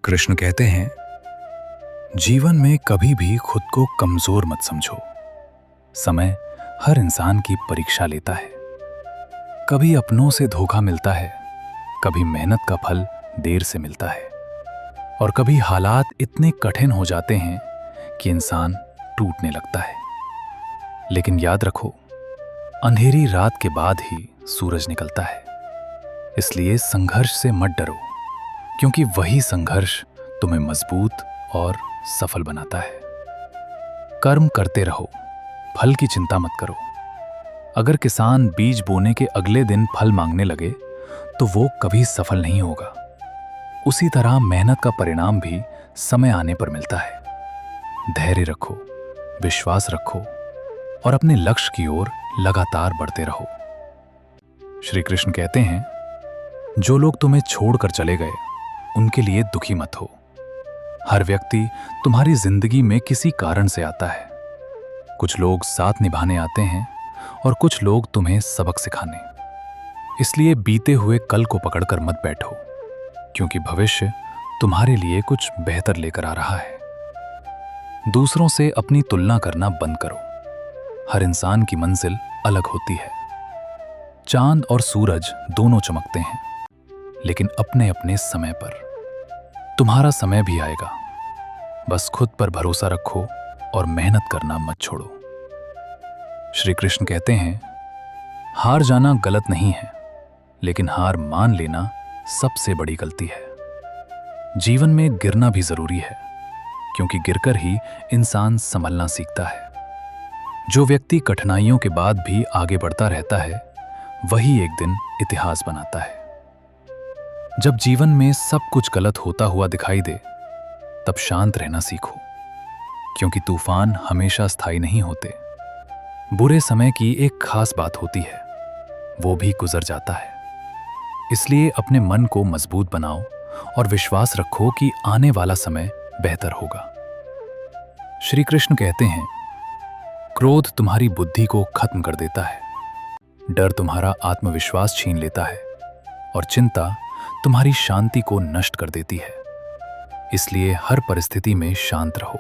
कृष्ण कहते हैं, जीवन में कभी भी खुद को कमजोर मत समझो। समय हर इंसान की परीक्षा लेता है। कभी अपनों से धोखा मिलता है, कभी मेहनत का फल देर से मिलता है, और कभी हालात इतने कठिन हो जाते हैं कि इंसान टूटने लगता है। लेकिन याद रखो, अंधेरी रात के बाद ही सूरज निकलता है। इसलिए संघर्ष से मत डरो, क्योंकि वही संघर्ष तुम्हें मजबूत और सफल बनाता है। कर्म करते रहो, फल की चिंता मत करो। अगर किसान बीज बोने के अगले दिन फल मांगने लगे तो वो कभी सफल नहीं होगा। उसी तरह मेहनत का परिणाम भी समय आने पर मिलता है। धैर्य रखो, विश्वास रखो और अपने लक्ष्य की ओर लगातार बढ़ते रहो। श्री कृष्ण कहते हैं, जो लोग तुम्हें छोड़कर चले गए उनके लिए दुखी मत हो। हर व्यक्ति तुम्हारी जिंदगी में किसी कारण से आता है। कुछ लोग साथ निभाने आते हैं और कुछ लोग तुम्हें सबक सिखाने। इसलिए बीते हुए कल को पकड़कर मत बैठो, क्योंकि भविष्य तुम्हारे लिए कुछ बेहतर लेकर आ रहा है। दूसरों से अपनी तुलना करना बंद करो। हर इंसान की मंजिल अलग होती है। चांद और सूरज दोनों चमकते हैं, लेकिन अपने अपने समय पर। तुम्हारा समय भी आएगा। बस खुद पर भरोसा रखो और मेहनत करना मत छोड़ो। श्री कृष्ण कहते हैं, हार जाना गलत नहीं है, लेकिन हार मान लेना सबसे बड़ी गलती है। जीवन में गिरना भी जरूरी है, क्योंकि गिरकर ही इंसान संभलना सीखता है। जो व्यक्ति कठिनाइयों के बाद भी आगे बढ़ता रहता है, वही एक दिन इतिहास बनाता है। जब जीवन में सब कुछ गलत होता हुआ दिखाई दे, तब शांत रहना सीखो, क्योंकि तूफान हमेशा स्थायी नहीं होते। बुरे समय की एक खास बात होती है, वो भी गुजर जाता है। इसलिए अपने मन को मजबूत बनाओ और विश्वास रखो कि आने वाला समय बेहतर होगा। श्री कृष्ण कहते हैं, क्रोध तुम्हारी बुद्धि को खत्म कर देता है, डर तुम्हारा आत्मविश्वास छीन लेता है और चिंता तुम्हारी शांति को नष्ट कर देती है। इसलिए हर परिस्थिति में शांत रहो।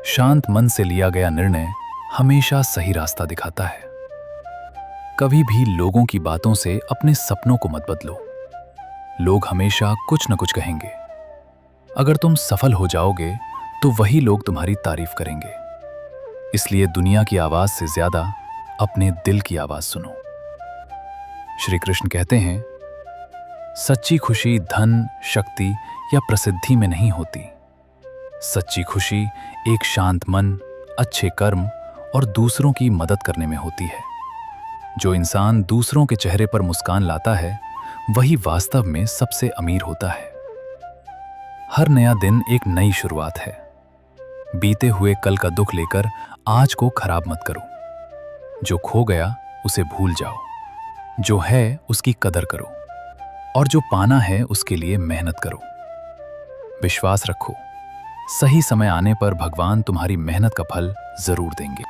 शांत मन से लिया गया निर्णय हमेशा सही रास्ता दिखाता है। कभी भी लोगों की बातों से अपने सपनों को मत बदलो। लोग हमेशा कुछ न कुछ कहेंगे। अगर तुम सफल हो जाओगे तो वही लोग तुम्हारी तारीफ करेंगे। इसलिए दुनिया की आवाज से ज्यादा अपने दिल की आवाज सुनो। श्री कृष्ण कहते हैं, सच्ची खुशी धन, शक्ति या प्रसिद्धि में नहीं होती। सच्ची खुशी एक शांत मन, अच्छे कर्म और दूसरों की मदद करने में होती है। जो इंसान दूसरों के चेहरे पर मुस्कान लाता है, वही वास्तव में सबसे अमीर होता है। हर नया दिन एक नई शुरुआत है। बीते हुए कल का दुख लेकर आज को खराब मत करो। जो खो गया उसे भूल जाओ। जो है उसकी कदर करो, और जो पाना है उसके लिए मेहनत करो। विश्वास रखो, सही समय आने पर भगवान तुम्हारी मेहनत का फल जरूर देंगे।